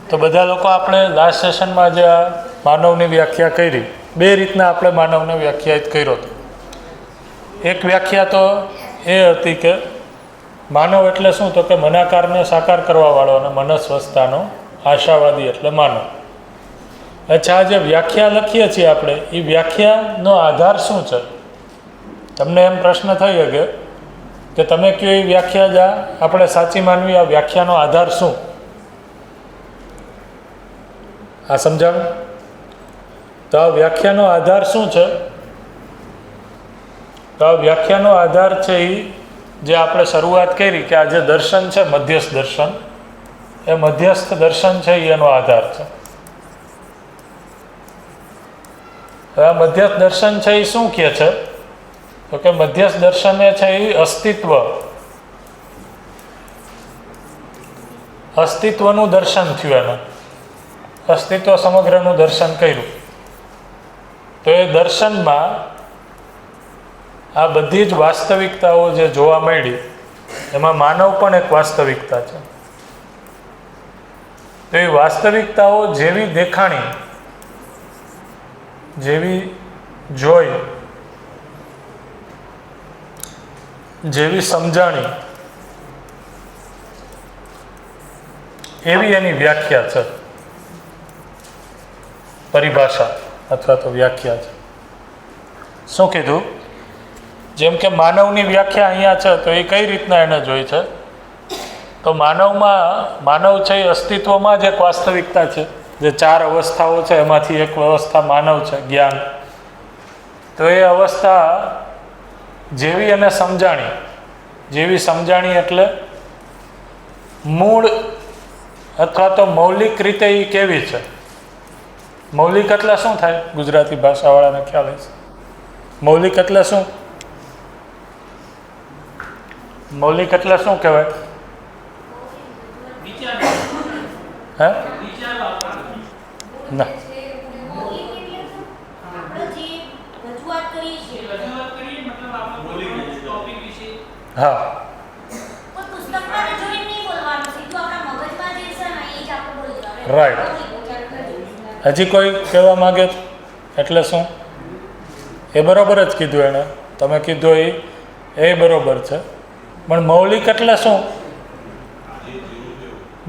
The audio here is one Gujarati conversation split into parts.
તો બધા લોકો આપણે લાસ્ટ સેશનમાં જે આ માનવની વ્યાખ્યા કરી, બે રીતના આપણે માનવને વ્યાખ્યાયિત કર્યો હતો. એક વ્યાખ્યા તો એ હતી કે માનવ એટલે શું, તો કે મનાકારને સાકાર કરવાવાળો અને મનસ્વસ્થતાનો આશાવાદી એટલે માનવ. અચ્છા, જે વ્યાખ્યા લખીએ છીએ આપણે, એ વ્યાખ્યાનો આધાર શું છે? તમને એમ પ્રશ્ન થઈ શકે કે તમે કયો એ વ્યાખ્યા જ આપણે સાચી માનવી, આ વ્યાખ્યાનો આધાર શું? આ સમજાવું? તો આ વ્યાખ્યાનો આધાર શું છે? તો આ વ્યાખ્યાનો આધાર છે એ જે આપણે શરૂઆત કરી કે આ જે દર્શન છે મધ્યસ્થ દર્શન, એ મધ્યસ્થ દર્શન છે એનો આધાર છે. હવે આ મધ્યસ્થ દર્શન છે એ શું કહે છે? તો કે મધ્યસ્થ દર્શન એ છે એ અસ્તિત્વનું દર્શન થયું. એને અસ્તિત્વ સમગ્રનું દર્શન કર્યું. તો એ દર્શનમાં આ બધી જ વાસ્તવિકતાઓ જે જોવા મળી, એમાં માનવ પણ એક વાસ્તવિકતા છે. તો એ વાસ્તવિકતાઓ જેવી દેખાણી, જેવી જોઈ, જેવી સમજાણી, એવી એની વ્યાખ્યા છે, પરિભાષા અથવા તો વ્યાખ્યા છે. શું કીધું? જેમ કે માનવની વ્યાખ્યા અહીંયા છે, તો એ કઈ રીતના એને જોઈ છે? તો માનવ છે એ અસ્તિત્વમાં જ એક વાસ્તવિકતા છે. જે 4 અવસ્થાઓ છે એમાંથી એક અવસ્થા માનવ છે, જ્ઞાન. તો એ અવસ્થા જેવી એને સમજાણી એટલે મૂળ અથવા તો મૌલિક રીતે એ કેવી છે? મૌલિક એટલે શું થાય? ગુજરાતી ભાષાવાળાને ખ્યાલ હશે. મૌલિક એટલે શું? મૌલિક એટલે શું કહેવાય? હે? ના, હા, રાઈટ. હજી કોઈ કહેવા માગે? એટલે શું? એ બરોબર જ કીધું એણે. તમે કીધું એ બરોબર છે. પણ મૌલિક એટલે શું?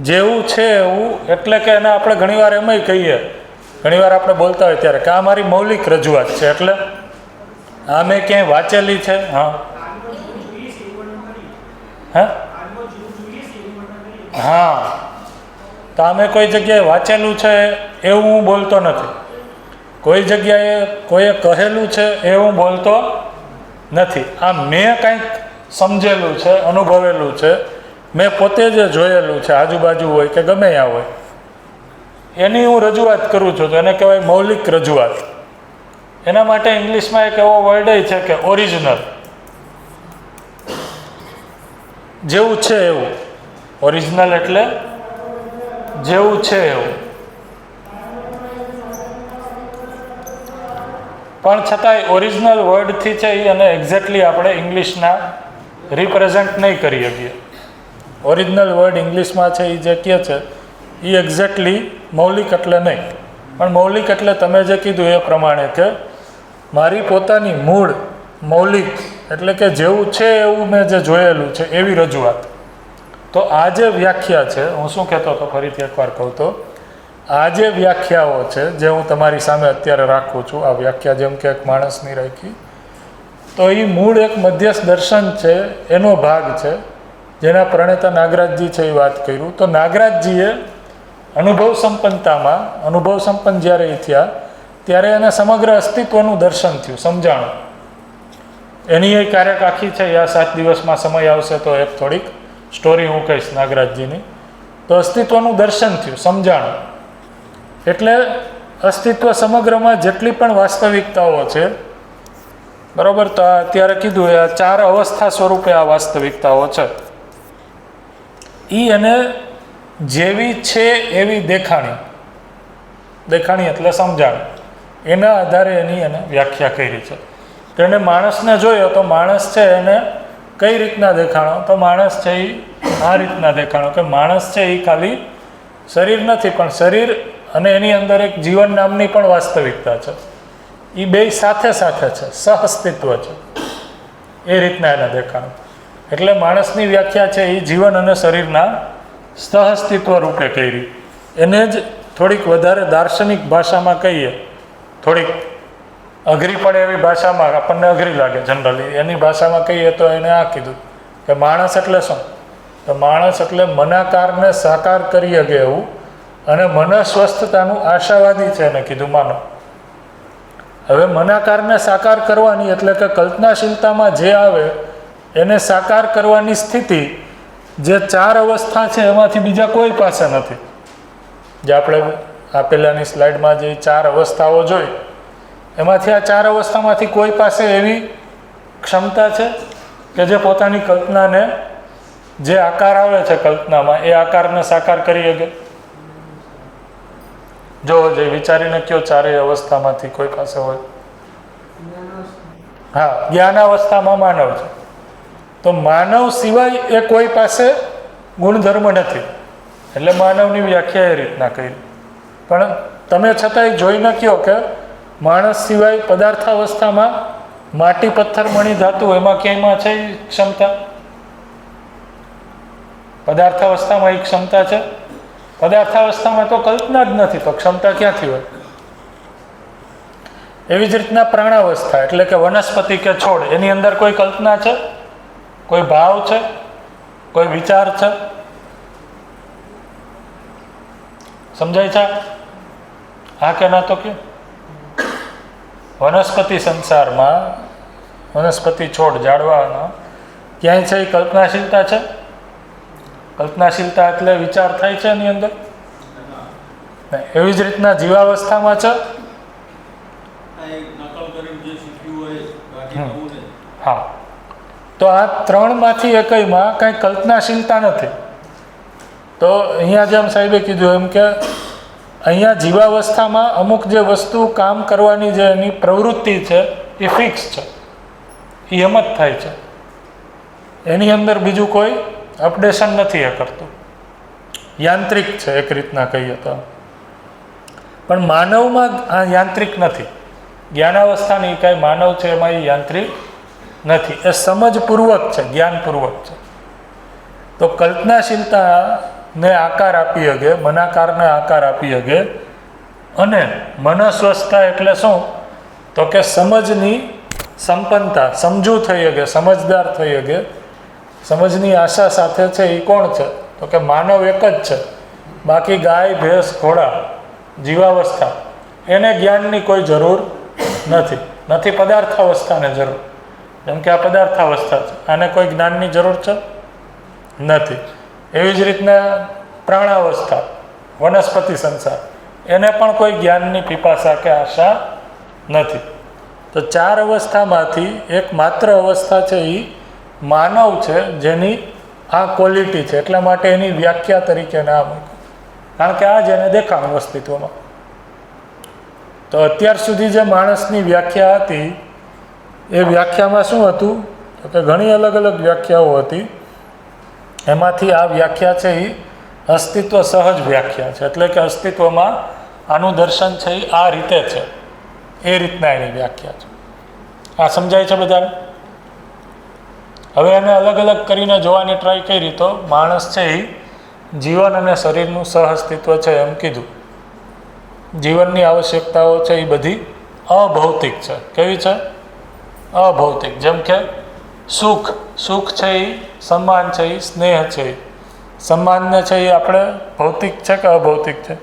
જેવું છે એવું. એટલે કે એને આપણે ઘણીવાર એમાંય કહીએ, ઘણીવાર આપણે બોલતા હોય ત્યારે કે આ મારી મૌલિક રજૂઆત છે. એટલે આ મેં ક્યાંય વાંચેલી છે. હા, હા, તો અમે કોઈ જગ્યાએ વાંચેલું છે એવું હું બોલતો નથી. કોઈ જગ્યાએ કોઈએ કહેલું છે એવું હું બોલતો નથી. આ મેં કંઈક સમજેલું છે, અનુભવેલું છે, મેં પોતે જ જોયેલું છે, આજુબાજુ હોય કે ગમે ત્યાં હોય, એની હું રજૂઆત કરું છું. તો એને કહેવાય મૌલિક રજૂઆત. એના માટે ઇંગ્લિશમાં એક એવો વર્ડ છે કે ઓરિજિનલ. જેવું છે એવું. ઓરિજિનલ એટલે જેવું છે એવું. પણ છતાંય ઓરિજિનલ વર્ડથી છે એ અને એક્ઝેક્ટલી આપણે ઇંગ્લિશના રિપ્રેઝન્ટ નહીં કરી શકીએ. ઓરિજિનલ વર્ડ ઇંગ્લિશમાં છે એ જે કહે છે એ એક્ઝેક્ટલી મૌલિક એટલે નહીં. પણ મૌલિક એટલે તમે જે કીધું એ પ્રમાણે કે મારી પોતાની મૂળ મૌલિક એટલે કે જેવું છે એવું મેં જે જોયેલું છે એવી રજૂઆત. તો આ જે વ્યાખ્યા છે, હું શું કહેતો હતો ફરીથી એકવાર કહું તો, આ જે વ્યાખ્યાઓ છે જે હું તમારી સામે અત્યારે રાખું છું, આ વ્યાખ્યા જેમ કે એક માણસની રાખી, તો એ મૂળ એક મધ્યસ્થ દર્શન છે, એનો ભાગ છે, જેના પ્રણેતા નાગરાજજી છે એ વાત કર્યું. તો નાગરાજજીએ અનુભવ સંપન્ન જ્યારે એ થયા ત્યારે એને સમગ્ર અસ્તિત્વનું દર્શન થયું, સમજાણું. એની એ કાર્યક આખી છે, આ 7 દિવસમાં સમય આવશે તો એક થોડીક સ્ટોરી હું કહીશ નાગરાજજીની. તો અસ્તિત્વનું દર્શન થયું, સમજાણું. એટલે અસ્તિત્વ સમગ્રમાં જેટલી પણ વાસ્તવિકતાઓ છે, બરાબર, તો અત્યારે કીધું એ 4 અવસ્થા સ્વરૂપે આ વાસ્તવિકતાઓ છે. એને જેવી છે એવી દેખાણી એટલે સમજાણી, એના આધારે એની એને વ્યાખ્યા કરી છે. તો એને માણસને જોયો તો માણસ છે એને કઈ રીતના દેખાણો? તો માણસ છે એ આ રીતના દેખાણો કે માણસ છે એ ખાલી શરીર નથી, પણ શરીર અને એની અંદર એક જીવન નામની પણ વાસ્તવિકતા છે. એ બે સાથે સાથે છે, સહઅસ્તિત્વ છે. એ રીતના એને દેખાણું. એટલે માણસની વ્યાખ્યા છે એ જીવન અને શરીરના સહઅસ્તિત્વ રૂપે કરી. એને જ થોડીક વધારે દાર્શનિક ભાષામાં કહીએ, થોડીક અઘરી પડે એવી ભાષામાં, આપણને અઘરી લાગે જનરલી, એની ભાષામાં કહીએ તો એને આ કીધું કે માણસ એટલે શું? તો માણસ એટલે મનાકારને સાકાર કરી શકે એવું અને મનસ્વસ્થતાનું આશાવાદી છે એને કીધું માનવ. હવે મનાકારને સાકાર કરવાની એટલે કે કલ્પનાશીલતામાં જે આવે એને સાકાર કરવાની સ્થિતિ જે 4 અવસ્થા છે એમાંથી બીજા કોઈ પાસે નથી. જે આપણે આપેલાની સ્લાઇડમાં જે 4 અવસ્થાઓ જોઈ એમાંથી આ 4 અવસ્થામાંથી કોઈ પાસે એવી ક્ષમતા છે કે જે પોતાની કલ્પનાને, જે આકાર આવે છે કલ્પનામાં, એ આકારને સાકાર કરી શકે? જો જે વિચારીને કયો 4 અવસ્થામાંથી કોઈ પાસે હોય? હા, જ્ઞાનાવસ્થામાં માનવ છે. તો માનવ સિવાય એ કોઈ પાસે ગુણધર્મ નથી. એટલે માનવની વ્યાખ્યા એ રીતના કરી. પણ તમે છતાંય જોઈને કહો કે માણસ સિવાય પદાર્થાવસ્થામાં માટી, પથ્થર, મણી, ધાતુ એમાં ક્યાંયમાં છે એ ક્ષમતા? પદાર્થાવસ્થામાં એ ક્ષમતા છે? પદાર્થાવસ્થામાં તો કલ્પના જ નથી, તો ક્ષમતા ક્યાંથી હોય? એવી જ રીતના પ્રાણાવસ્થા એટલે કે વનસ્પતિ કે છોડ, એની અંદર કોઈ કલ્પના છે? કોઈ ભાવ છે? કોઈ વિચાર છે? સમજાય છે? હા કે ના? તો કે વનસ્પતિ સંસારમાં, વનસ્પતિ, છોડ, ઝાડવાના ક્યાંય છે એ કલ્પનાશીલતા છે? કલ્પનાશીલતા એટલે વિચાર થાય છે એની અંદર? એવી જ રીતના જીવાવસ્થામાં છે? હા. તો આ 3માંથી એકયમાં કાંઈ કલ્પનાશીલતા નથી. તો અહીંયા જેમ સાહેબે કીધું એમ કે અહીંયા જીવાવસ્થામાં અમુક જે વસ્તુ કામ કરવાની જે એની પ્રવૃત્તિ છે એ ફિક્સ છે, એ એમ જ થાય છે. એની અંદર બીજું કોઈ અપડેશન નથી એ કરતું. યાંત્રિક છે એક રીતના કહીએ તો. પણ માનવમાં આ યાંત્રિક નથી. જ્ઞાનાવસ્થાની કાંઈ માનવ છે એમાં એ યાંત્રિક નથી. એ સમજપૂર્વક છે, જ્ઞાનપૂર્વક છે. તો કલ્પનાશીલતાને આકાર આપી શકે, મનાકારને આકાર આપી શકે. અને મનસ્વસ્થતા એટલે શું? તો કે સમજની સંપન્નતા, સમજુ થઈ શકે, સમજદાર થઈ શકે, સમજની આશા સાથે છે. એ કોણ છે? તો કે માનવ એક જ છે. બાકી ગાય, ભેંસ, ઘોડા, જીવાવસ્થા એને જ્ઞાનની કોઈ જરૂર નથી. નથી પદાર્થાવસ્થાને જરૂર. જેમ કે આ પદાર્થાવસ્થા છે, આને કોઈ જ્ઞાનની જરૂર છે? નથી. એવી જ રીતના પ્રાણાવસ્થા, વનસ્પતિ સંસાર, એને પણ કોઈ જ્ઞાનની પીપાસા કે આશા નથી. તો 4 અવસ્થામાંથી એક માત્ર અવસ્થા છે એ માનવ છે, જેની આ ક્વોલિટી છે. એટલા માટે એની વ્યાખ્યા તરીકે નામ મૂક્યું, કારણ કે આ જ એને દેખાણું અસ્તિત્વમાં. તો અત્યાર સુધી જે માણસની વ્યાખ્યા હતી એ વ્યાખ્યામાં શું હતું? તો કે ઘણી અલગ અલગ વ્યાખ્યાઓ હતી. એમાંથી આ વ્યાખ્યા છે એ અસ્તિત્વ સહજ વ્યાખ્યા છે. એટલે કે અસ્તિત્વમાં આનું દર્શન છે એ આ રીતે છે, એ રીતના એની વ્યાખ્યા છે. આ સમજાય છે બધાને? હવે એને અલગ અલગ કરીને જોવાની ટ્રાય કરી તો માણસ છે એ જીવન અને શરીરનું સહઅસ્તિત્વ છે એમ કીધું. જીવનની આવશ્યકતાઓ છે એ બધી અભૌતિક છે. કેવી છે? અભૌતિક. જેમ કે સુખ, સુખ છે એ, સન્માન છે એ, સ્નેહ છે એ. સન્માનને છે એ આપણે ભૌતિક છે કે અભૌતિક છે?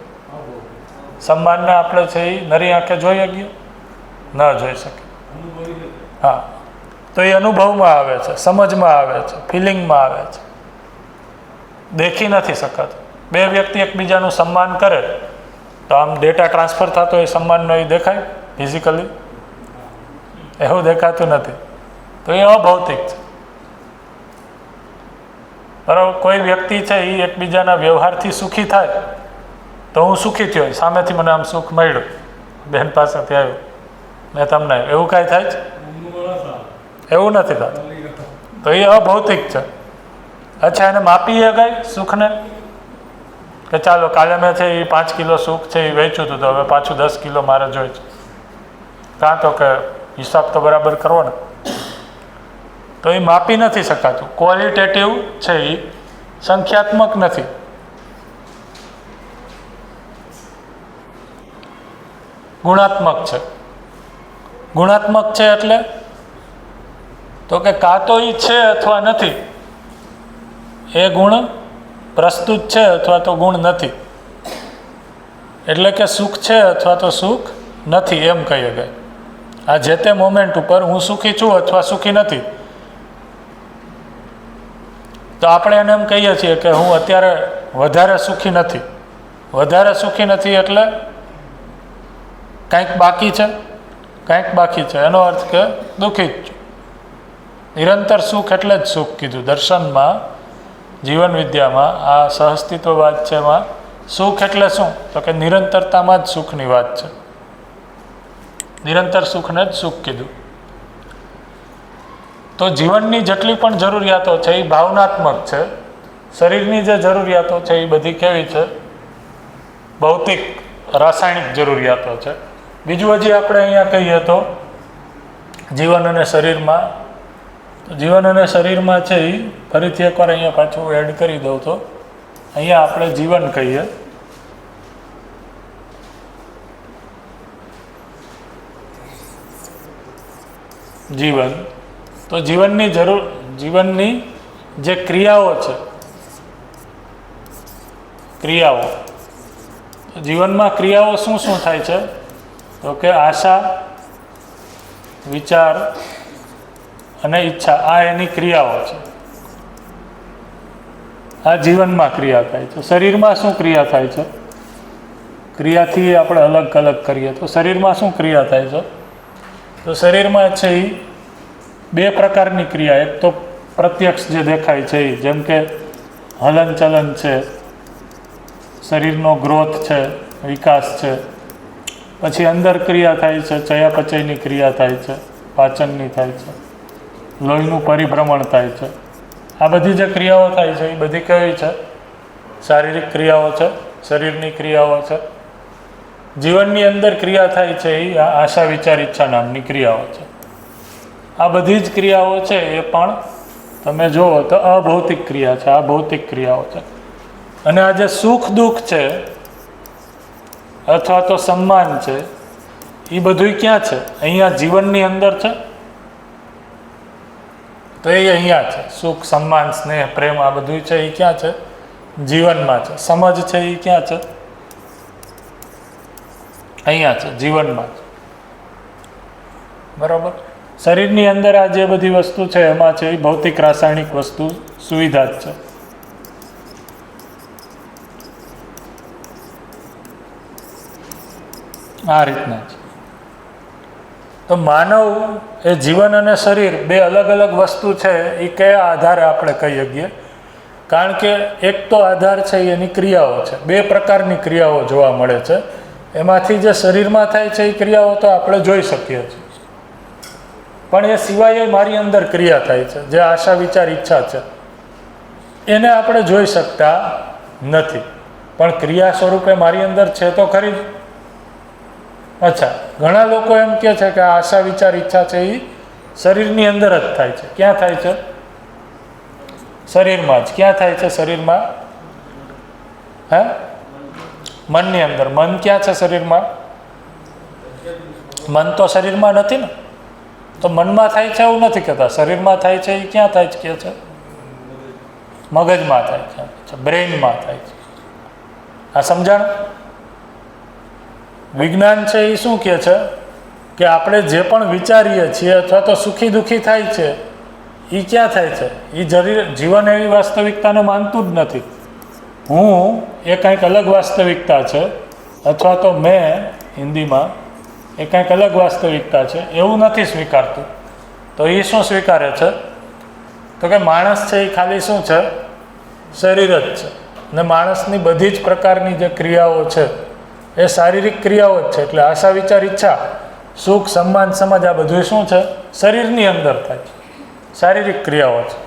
સન્માનને આપણે છે એ નરી આંખે જોઈ શકીએ? ન જોઈ શકીએ. હા, તો એ અનુભવમાં આવે છે, સમજમાં આવે છે, ફિલિંગમાં આવે છે, દેખી નથી શકાતું. 2 વ્યક્તિ એકબીજાનું સન્માન કરે તો આમ ડેટા ટ્રાન્સફર થતો એ સન્માનનો એ દેખાય ફિઝિકલી? એવું દેખાતું નથી. તો એ અભૌતિક છે. બરાબર? કોઈ વ્યક્તિ છે એ એકબીજાના વ્યવહારથી સુખી થાય તો હું સુખી થયો, સામેથી મને આમ સુખ મળ્યું, બેન પાસેથી આવ્યું, મેં તમને, એવું કાંઈ થાય છે? એવું નથી થતું. તો એ અભૌતિક છે. અચ્છા, એને માપી શકાય સુખને? કે ચાલો કાલે મેં છે એ 5 કિલો સુખ છે એ વેચ્યું હતું, તો હવે પાછું 10 કિલો મારે જોઈએ છે. કાં તો કે હિસાબ તો બરાબર કરવો ને. તો એ માપી નથી શકાતું. ક્વોલિટેટિવ છે એ સંખ્યાત્મક નથી. ગુણાત્મક છે. ગુણાત્મક છે એટલે તો કે કાં તો એ છે અથવા નથી, એ ગુણ પ્રસ્તુત છે અથવા તો ગુણ નથી. એટલે કે સુખ છે અથવા તો સુખ નથી એમ કહીએ કે આ જે તે મોમેન્ટ ઉપર હું સુખી છું અથવા સુખી નથી. તો આપણે એને એમ કહીએ છીએ કે હું અત્યારે વધારે સુખી નથી. વધારે સુખી નથી એટલે કંઈક બાકી છે, કંઈક બાકી છે, એનો અર્થ કે દુઃખી જ છું. નિરંતર સુખ એટલે જ સુખ કીધું. દર્શનમાં, જીવન વિદ્યામાં આ સહઅસ્તિત્વવાદ છે, એમાં સુખ એટલે શું? તો કે નિરંતરતામાં જ સુખની વાત છે. નિરંતર સુખને જ સુખ કીધું. તો જીવનની જેટલી પણ જરૂરિયાતો છે એ ભાવનાત્મક છે. શરીરની જે જરૂરિયાતો છે એ બધી કેવી છે? ભૌતિક, રાસાયણિક જરૂરિયાતો છે. બીજું હજી આપણે અહીંયા કહીએ તો જીવન અને શરીરમાં, જીવન અને શરીરમાં છે એ ફરીથી એકવાર અહીંયા પાછું એડ કરી દઉં તો અહીંયા આપણે જીવન કહીએ. જીવન, તો જીવનની જરૂર, જીવનની જે ક્રિયાઓ છે, ક્રિયાઓ, જીવનમાં ક્રિયાઓ શું શું થાય છે? તો કે આશા, વિચાર અને ઈચ્છા, આ એની ક્રિયાઓ છે. આ જીવનમાં ક્રિયા થાય છે. શરીરમાં શું ક્રિયા થાય છે? ક્રિયાથી આપણે અલગ અલગ કરીએ તો શરીરમાં શું ક્રિયા થાય છે? તો શરીરમાં છે એ બે પ્રકારની ક્રિયા. એક તો પ્રત્યક્ષ જે દેખાય છે એ, જેમ કે હલનચલન છે, શરીરનો ગ્રોથ છે, વિકાસ છે. પછી અંદર ક્રિયા થાય છે, ચયાપચયની ક્રિયા થાય છે, પાચનની થાય છે, લોહીનું પરિભ્રમણ થાય છે. આ બધી જે ક્રિયાઓ થાય છે એ બધી કેવી છે? શારીરિક ક્રિયાઓ છે, શરીરની ક્રિયાઓ છે. જીવનની અંદર ક્રિયા થાય છે એ આશા, વિચાર, ઈચ્છા નામની ક્રિયાઓ છે. આ બધી જ ક્રિયાઓ છે એ પણ તમે જુઓ તો અભૌતિક ક્રિયા છે, આ ભૌતિક ક્રિયાઓ છે. અને આ જે સુખ દુઃખ છે અથવા તો સન્માન છે એ બધું ક્યાં છે? અહીંયા જીવનની અંદર છે. તો એ અહીંયા છે. સુખ, સન્માન, સ્નેહ, પ્રેમ આ બધું છે એ ક્યાં છે? જીવનમાં છે. સમજ છે એ ક્યાં છે? અહીંયા છે, જીવનમાં છે. બરાબર. શરીરની અંદર આ જે બધી વસ્તુ છે એમાં છે એ ભૌતિક, રાસાયણિક વસ્તુ, સુવિધા જ છે. આ રીતના છે. તો માનવ એ જીવન અને શરીર બે અલગ અલગ વસ્તુ છે એ કયા આધારે આપણે કહી શકીએ? કારણ કે એક તો આધાર છે એની ક્રિયાઓ છે. બે પ્રકારની ક્રિયાઓ જોવા મળે છે. એમાંથી જે શરીરમાં થાય છે એ ક્રિયાઓ તો આપણે જોઈ શકીએ છીએ, પણ એ સિવાય મારી અંદર ક્રિયા થાય છે જે આશા, વિચાર, ઈચ્છા છે, એને આપણે જોઈ શકતા નથી. પણ ક્રિયા સ્વરૂપે મારી અંદર છે તો ખરી જ. અચ્છા, ઘણા લોકો એમ કહે છે કે આશા, વિચાર, ઈચ્છા છે એ શરીરની અંદર જ થાય છે. ક્યાં થાય છે? શરીરમાં જ. ક્યાં થાય છે? શરીરમાં. હે? મનની અંદર. મન ક્યાં છે શરીરમાં? મન તો શરીરમાં નથી ને. તો મનમાં થાય છે એવું નથી કહેતા. શરીરમાં થાય છે એ ક્યાં થાય છે કે છે? મગજમાં થાય છે, બ્રેઇનમાં થાય છે. આ સમજણ? વિજ્ઞાન છે એ શું કહે છે કે આપણે જે પણ વિચારીએ છીએ અથવા તો સુખી દુઃખી થાય છે એ ક્યાં થાય છે? એ જીવન એવી વાસ્તવિકતાને માનતું જ નથી. હું એ કંઈક અલગ વાસ્તવિકતા છે, અથવા તો મેં હિન્દીમાં એ કંઈક અલગ વાસ્તવિકતા છે એવું નથી સ્વીકારતું. તો એ શું સ્વીકારે છે? તો કે માણસ છે એ ખાલી શું છે? શરીર જ છે. અને માણસની બધી જ પ્રકારની જે ક્રિયાઓ છે એ શારીરિક ક્રિયાઓ જ છે. એટલે આશા, વિચાર, ઈચ્છા, સુખ, સન્માન, સમજ આ બધું શું છે? શરીરની અંદર થાય છે, શારીરિક ક્રિયાઓ છે.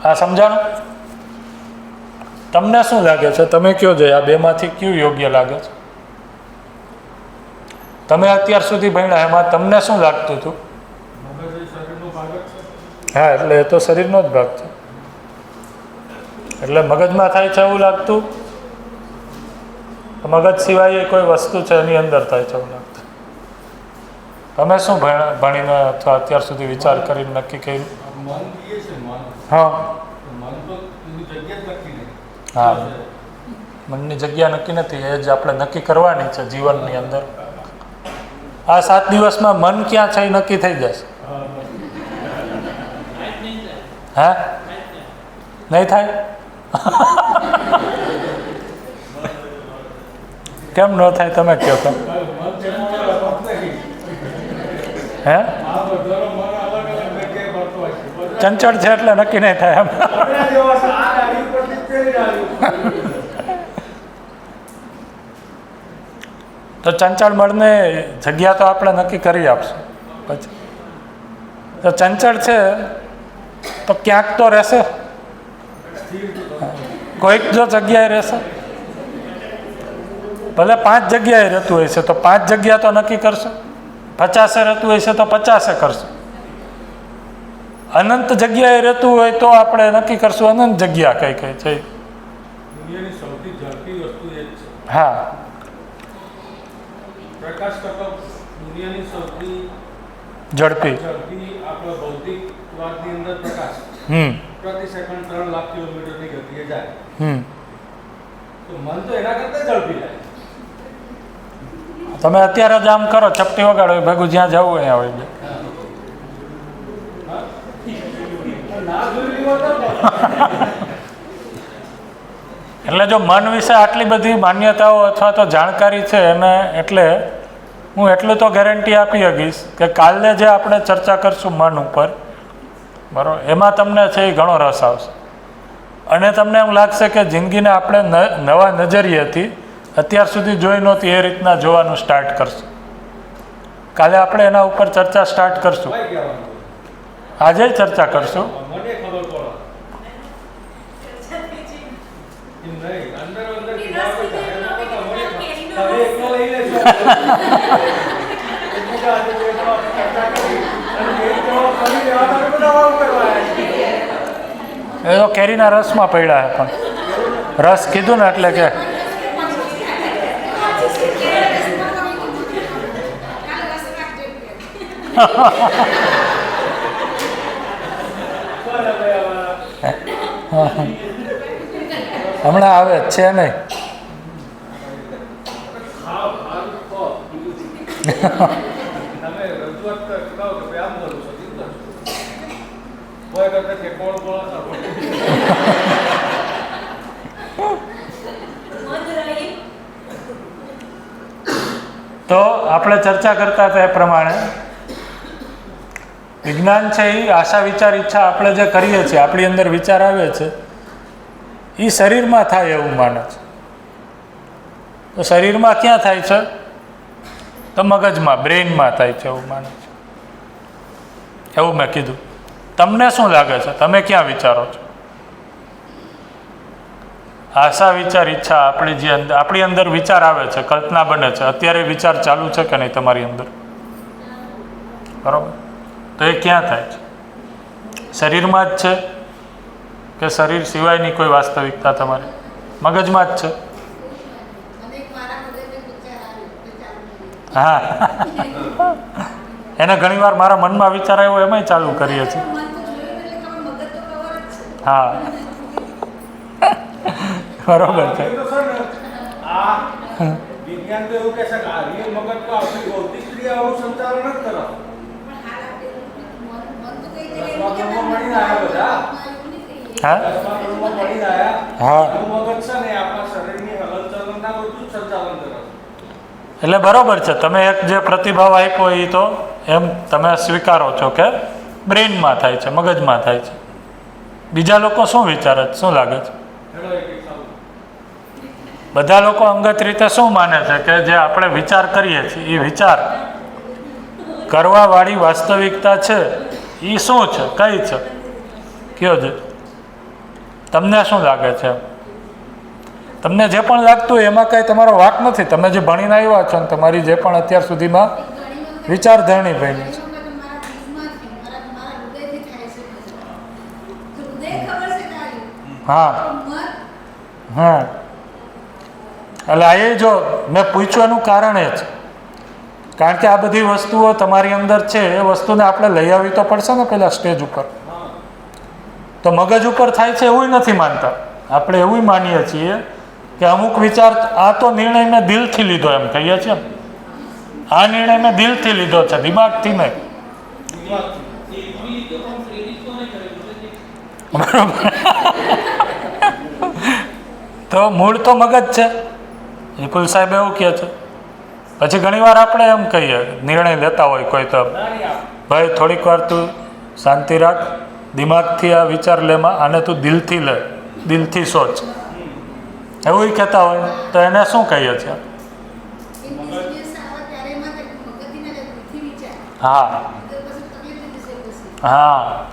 આ સમજાણું? તમને શું લાગે છે? તમે કયો જોઈએ, આ બેમાંથી કયું યોગ્ય લાગે છે? તમે અત્યાર સુધી ભણ્યા એમાં તમને શું લાગતું હતું? હા, એટલે એ તો શરીરનો જ ભાગ છે. એટલે મગજમાં થાય છે એવું લાગતું? મગજ સિવાય કોઈ વસ્તુ છે એની અંદર થાય છે એવું લાગતું? તમે શું ભણીને અથવા અત્યાર સુધી વિચાર કરીને નક્કી કર્યું? હા હા, મનની જગ્યા નક્કી નથી, એ જ આપણે નક્કી કરવાની છે જીવનની અંદર. આ 7 દિવસમાં મન ક્યાં છે એ નક્કી થઈ જશે. હા, નહીં થાય? કેમ ન થાય તમે કહો તો? હે, ચંચળ છે એટલે નક્કી નહીં થાય એમ. તો ચંચળ મળને જગ્યા તો આપણે નક્કી કરી આપશું. પછી તો ચંચળ છે તો ક્યાંક તો રહેશે, કોઈક જો જગ્યાએ રહેશે. ભલે 5 જગ્યાએ રહેતું હોય છે તો 5 જગ્યા તો નક્કી કરશો. 50 રહેતું હોય છે તો 50 કરશો. અનંત જગ્યાએ રહેતું હોય તો આપણે નક્કી કરશું અનંત જગ્યા કઈ કઈ છે. હા, પ્રકાશ કરતા દુનિયાની સૌથી ઝડપી આપણા ભૌતિકવાદની અંદર પ્રકાશ પ્રતિ સેકન્ડ 3 લાખ કિલોમીટરની ગતિએ જાય. તો મન તો એના કરતા ઝડપી જાય. તમે અત્યારે જ આમ કરો, ચપટી વગાડો, ભેગું જ્યાં જવું અહીંયા હોય જાય. એટલે જો મન વિશે આટલી બધી માન્યતાઓ અથવા તો જાણકારી છે એને, એટલે હું એટલું તો ગેરંટી આપી શકીશ કે કાલે જે આપણે ચર્ચા કરશું મન ઉપર, બરાબર, એમાં તમને છે એ ઘણો રસ આવશે અને તમને એમ લાગશે કે જિંદગીને આપણે નવા નજરિયેથી અત્યાર સુધી જોઈ નહોતી એ રીતના જોવાનું સ્ટાર્ટ કરશું. કાલે આપણે એના ઉપર ચર્ચા સ્ટાર્ટ કરશું. આજે ચર્ચા કરશું. એ તો કેરીના રસમાં પડ્યા છે, પણ રસ કીધું ને એટલે કે હમણાં આવે છે નહીં. તો આપણે ચર્ચા કરતા હતા એ પ્રમાણે વિજ્ઞાન છે એ આશા વિચાર ઈચ્છા આપણે જે કરીએ છીએ, આપણી અંદર વિચાર આવે છે એ શરીરમાં થાય એવું માને છે. તો શરીરમાં ક્યાં થાય છે? તો મગજમાં, બ્રેઇનમાં થાય છે એવું માને છે. એવું મેં કીધું. તમને શું લાગે છે? તમે ક્યાં વિચારો છો? આશા વિચાર ઈચ્છા આપણી જે અંદર, આપણી અંદર વિચાર આવે છે, કલ્પના બને છે, અત્યારે વિચાર ચાલુ છે કે નહીં તમારી અંદર? બરાબર. તો એ ક્યાં થાય છે? શરીરમાં જ છે કે શરીર સિવાયની કોઈ વાસ્તવિકતા તમારી મગજમાં જ છે? હા, એને ઘણીવાર મારા મનમાં વિચાર આવ્યો એમાંય ચાલુ કરીએ છીએ. હા, બરોબર છે. વિજ્ઞાન તો એવું કહે છે કે આ રીલ મગજ તો આપણી ભૌતિક ક્રિયાઓનું સંચાલન જ કરે. એટલે બરોબર છે. તમે એક જે પ્રતિભાવ આપ્યો એ તો એમ તમે સ્વીકારો છો કે બ્રેઇનમાં થાય છે, મગજમાં થાય છે. બીજા લોકો શું વિચારે છે? શું લાગે છે? બધા લોકો અંગત રીતે શું માને છે કે જે આપણે વિચાર કરીએ છીએ એ વિચાર કરવાવાળી વાસ્તવિકતા છે એ શું છે? કઈ છે? કયો છે? તમને શું લાગે છે? તમને જે પણ લાગતું હોય એમાં કાંઈ તમારો વાંક નથી. તમે જે ભણીને આવ્યા છો ને તમારી જે પણ અત્યાર સુધીમાં વિચારધરણી ભણી છે. હા હા, એટલે આ એ જો મેં પૂછવાનું કારણ એ છે, કારણ કે આ બધી વસ્તુઓ તમારી અંદર છે એ વસ્તુને આપણે લઈ આવી તો પડશે ને પહેલાં સ્ટેજ ઉપર. તો મગજ ઉપર થાય છે એવું નથી માનતા આપણે, એવું માનીએ છીએ કે અમુક વિચાર, આ તો નિર્ણય મેં દિલથી લીધો એમ કહીએ છીએ. આ નિર્ણય મેં દિલથી લીધો છે, દિમાગથી નહીં. બરાબર. તો મૂળ તો મગજ છે, વિપુલ સાહેબ એવું કહે છે. પછી ઘણીવાર આપણે એમ કહીએ, નિર્ણય લેતા હોય કોઈ તો, ભાઈ થોડીક વાર તું શાંતિ રાખ, દિમાગથી આ વિચાર લેમાં, આને તું દિલથી લે, દિલથી સોચ, એવું કહેતા હોય તો એને શું કહીએ છીએ? હા હા,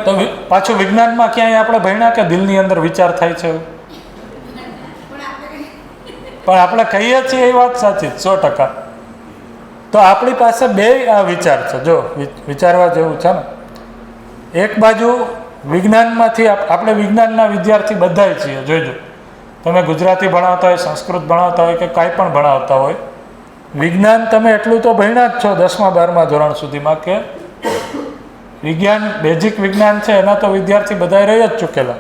તો પાછું વિજ્ઞાનમાં ક્યાંય આપણે ભણ્યા કે દિલની અંદર વિચાર થાય છે? પણ આપણે કહીએ છીએ એ વાત સાચી 100%. તો આપણી પાસે બે આ વિચાર છે, જો વિચારવા જેવું છે ને. એક બાજુ વિજ્ઞાનમાંથી, આપણે વિજ્ઞાનના વિદ્યાર્થી બધાય છીએ. જોઈજો, તમે ગુજરાતી ભણાવતા હોય, સંસ્કૃત ભણાવતા હોય કે કાંઈ પણ ભણાવતા હોય, વિજ્ઞાન તમે એટલું તો ભણ્યા જ છો 10મા 12મા ધોરણ સુધીમાં કે વિજ્ઞાન, બેઝિક વિજ્ઞાન છે એના તો વિદ્યાર્થી બધા રહી જ ચૂકેલા.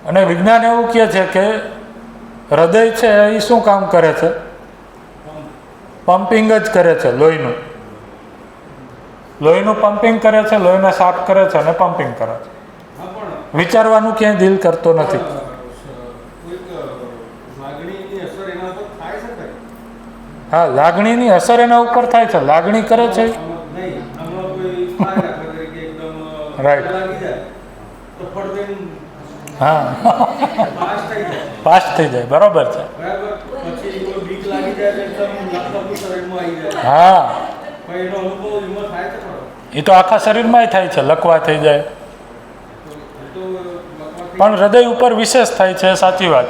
અને વિજ્ઞાન એવું કહે છે કે હૃદય છે એ શું કામ કરે છે? પમ્પિંગ જ કરે છે, લોહીનું. લોહીનું પમ્પિંગ કરે છે, લોહીને સાફ કરે છે અને પમ્પિંગ કરે છે. વિચારવાનું ક્યાંય દિલ કરતો નથી. હા, લાગણીની અસર એના ઉપર થાય છે, લાગણી કરે છે. રાઈટ. હા, પાસ થઈ જાય, બરોબર છે. હા, એ તો આખા શરીરમાં થાય છે, લકવા થઈ જાય. પણ હૃદય ઉપર વિશેષ થાય છે, સાચી વાત.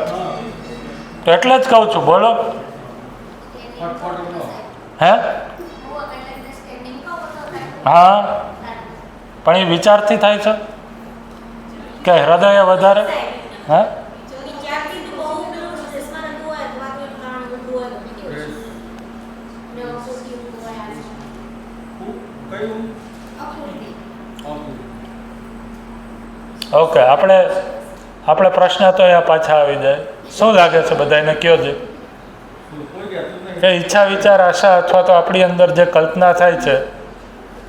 તો એટલે જ કહું છું, બોલો. હે? હા, પણ એ વિચારથી થાય છે કે હૃદય વધારે? હે? ઓકે, આપણે પ્રશ્ન તો અહીંયા પાછા આવી જાય. શું લાગે છે બધાને? કયો છે કે ઈચ્છા, વિચાર, આશા અથવા તો આપણી અંદર જે કલ્પના થાય છે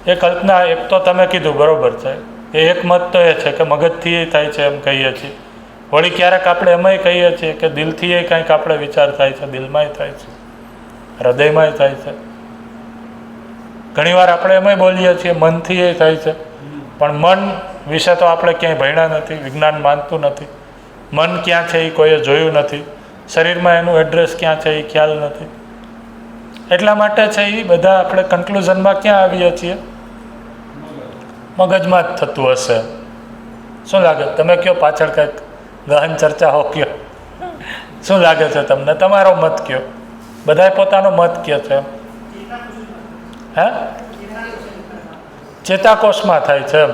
એ કલ્પના, એક તો તમે કીધું બરોબર છે, એ એક મત તો એ છે કે મગજથી થાય છે એમ કહીએ છીએ. વળી ક્યારેક આપણે એમાંય કહીએ છીએ કે દિલથી એ કંઈક આપણે વિચાર થાય છે, દિલમાંય થાય છે, હૃદયમાંય થાય છે. ઘણીવાર આપણે એમાંય બોલીએ છીએ મનથી એ થાય છે. પણ મન વિશે તો આપણે ક્યાંય ભણ્યા નથી, વિજ્ઞાન માનતું નથી. મન ક્યાં છે એ કોઈએ જોયું નથી, શરીરમાં એનું એડ્રેસ ક્યાં છે એ ખ્યાલ નથી. એટલા માટે છે એ બધા આપણે કન્ક્લુઝનમાં ક્યાં આવીએ છીએ? મગજમાં જ થતું હશે. શું લાગે? તમે કયો, પાછળ કંઈક ગહન ચર્ચા હો, કયો શું લાગે છે તમને? તમારો મત કયો. બધાએ પોતાનો મત કહે છે. હે? ચેતાકોષમાં થાય છે એમ,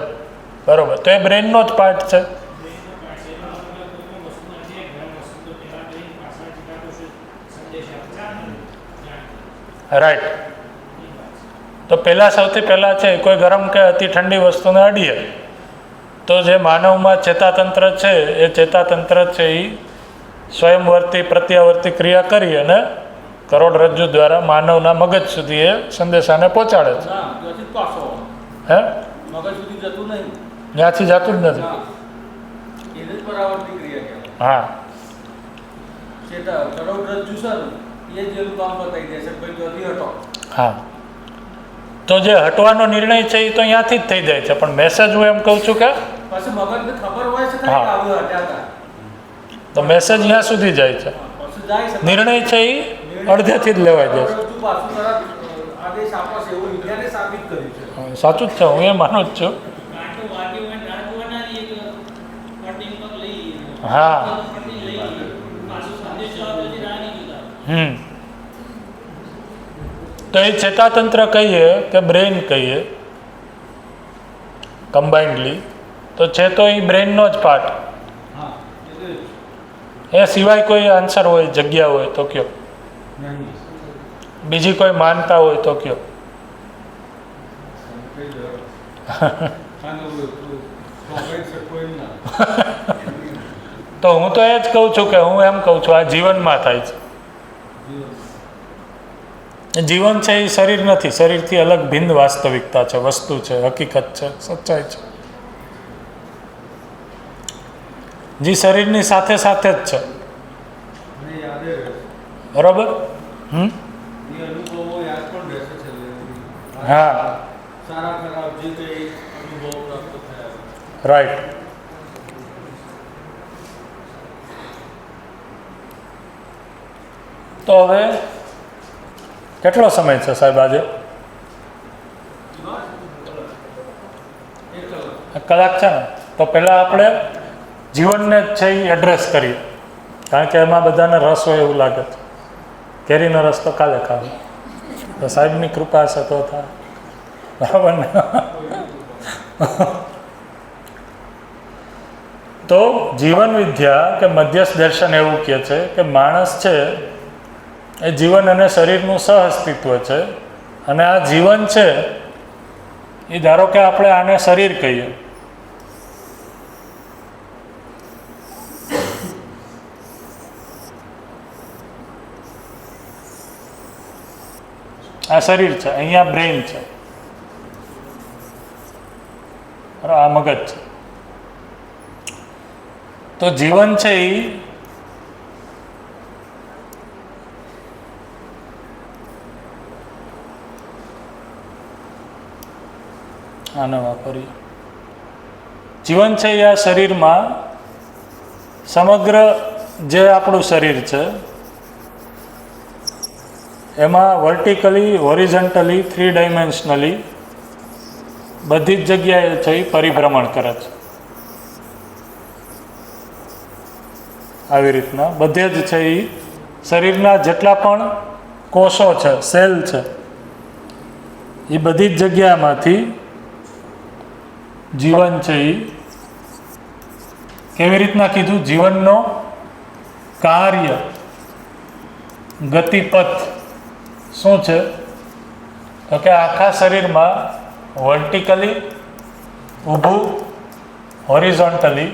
બરોબર. તો એ બ્રેનનો જ પાર્ટ છે. રાઈટ. તો પહેલાં, સૌથી પહેલાં છે, કોઈ ગરમ કે અતિ ઠંડી વસ્તુને અડીએ તો જે માનવમાં ચેતાતંત્ર છે એ ચેતાતંત્ર છે એ સ્વયંવર્તી પ્રત્યાવર્તી ક્રિયા કરી અને કરોડરજ્જુ દ્વારા માનવના મગજ સુધી એ સંદેશાને પહોંચાડે છે. હે? ત્યાંથી જતું જ નથી. હા, હા. તો જે હટવાનો નિર્ણય છે એ તો અહીંયાથી જ થઈ જાય છે. પણ મેસેજ હું એમ કહું છું કે હા, તો મેસેજ અહીંયા સુધી જાય છે. નિર્ણય છે એ અડધેથી જ લેવાય જાય છે. સાચું જ છે, હું એ માનું જ છું. હા. તો એ ચેતાતંત્ર કહીએ કે બ્રેઇન કહીએ કમ્બાઇન્ડલી, તો છે તો એ બ્રેઇનનો જ પાર્ટ. હા, એ એ સિવાય કોઈ આન્સર હોય, જગ્યા હોય તો કયો, નહીં. બીજી કોઈ માનતા હોય તો કયો. તો હું તો એ જ કહું છું કે હું એમ કહું છું આ જીવનમાં થાય છે. જીવન છે એ શરીર નથી, શરીરથી અલગ ભિન્ન વાસ્તવિકતા છે, વસ્તુ છે, હકીકત છે, સચ્ચાઈ છે, જે શરીરની સાથે સાથે જ છે. મને યાદ રહે છે. બરાબર. એ અનુભવો યાદ પણ રહેશે છેલ્લે. હા. સારા ખરાબ જે કંઈ અનુભવો પ્રાપ્ત થયા. રાઈટ. તો હવે કેટલો સમય છે સાહેબ આજે? કલાક છે ને. તો પહેલાં આપણે જીવનને જ છે એ એડ્રેસ કરીએ, કારણ કે એમાં બધાને રસ હોય એવું લાગે છે. કેરીનો રસ તો કાલે ખાવે, તો સાહેબની કૃપા હશે તો થાય. બરાબર ને? તો જીવન વિદ્યા કે મધ્યસ્થ દર્શન એવું કહે છે કે માણસ છે એ જીવન અને શરીરનું સહઅસ્તિત્વ છે, અને આ જીવન છે એ ધારો કે આપણે આને શરીર કહીએ, આ શરીર છે, અહીંયા બ્રેઇન છે, આ મગજ છે. તો જીવન છે એ આને વાપરીએ. જીવન છે એ આ શરીરમાં સમગ્ર જે આપણું શરીર છે એમાં વર્ટિકલી, હોરિઝોન્ટલી, 3 ડાયમેન્શનલી બધી જ જગ્યાએ છે એ પરિભ્રમણ કરે છે. આવી રીતના બધે જ છે એ શરીરના જેટલા પણ કોષો છે, સેલ છે, એ બધી જ જગ્યામાંથી જીવન છે એ કેવી રીતના કીધું, જીવનનો કાર્ય, ગતિપથ શું છે? તો કે આખા શરીરમાં વર્ટિકલી ઊભું, હોરિઝોન્ટલી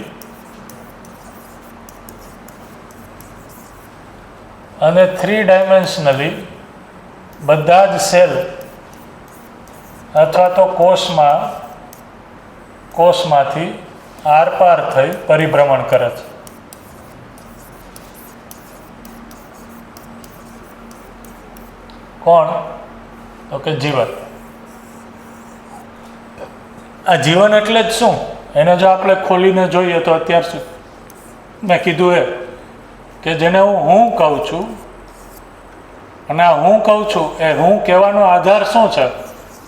અને 3 ડાયમેન્શનલી બધા જ સેલ અથવા તો કોષમાંથી આરપાર થઈ પરિભ્રમણ કરે છે. કોણ? તો કે જીવન. આ જીવન એટલે જ શું? એને જો આપણે ખોલીને જોઈએ તો અત્યાર સુધી મેં કીધું એ કે જેને હું કહું છું, અને આ હું કહું છું એ હું કહેવાનો આધાર શું છે?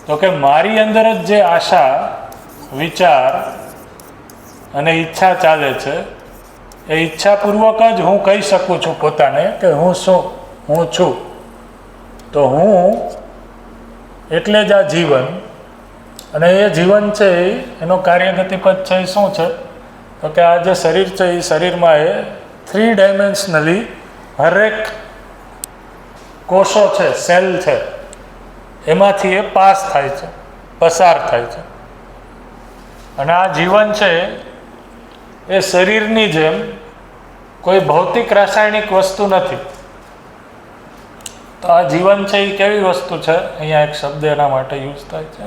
તો કે મારી અંદર જ જે આશા, વિચાર અને ઈચ્છા ચાલે છે, એ ઈચ્છાપૂર્વક જ હું કહી શકું છું પોતાને કે હું છું. તો હું એટલે જ આ જીવન. અને એ જીવન છે એનો કાર્યગતિપદ છે એ શું છે? તો કે આ જે શરીર છે એ શરીરમાં એ 3 ડાયમેન્શનલી હરેક કોષો છે, સેલ છે, એમાંથી એ પાસ થાય છે, પસાર થાય છે. અને આ જીવન છે એ શરીરની જેમ કોઈ ભૌતિક રાસાયણિક વસ્તુ નથી. તો આ જીવન છે એ કેવી વસ્તુ છે? અહીંયા એક શબ્દ એના માટે યુઝ થાય છે,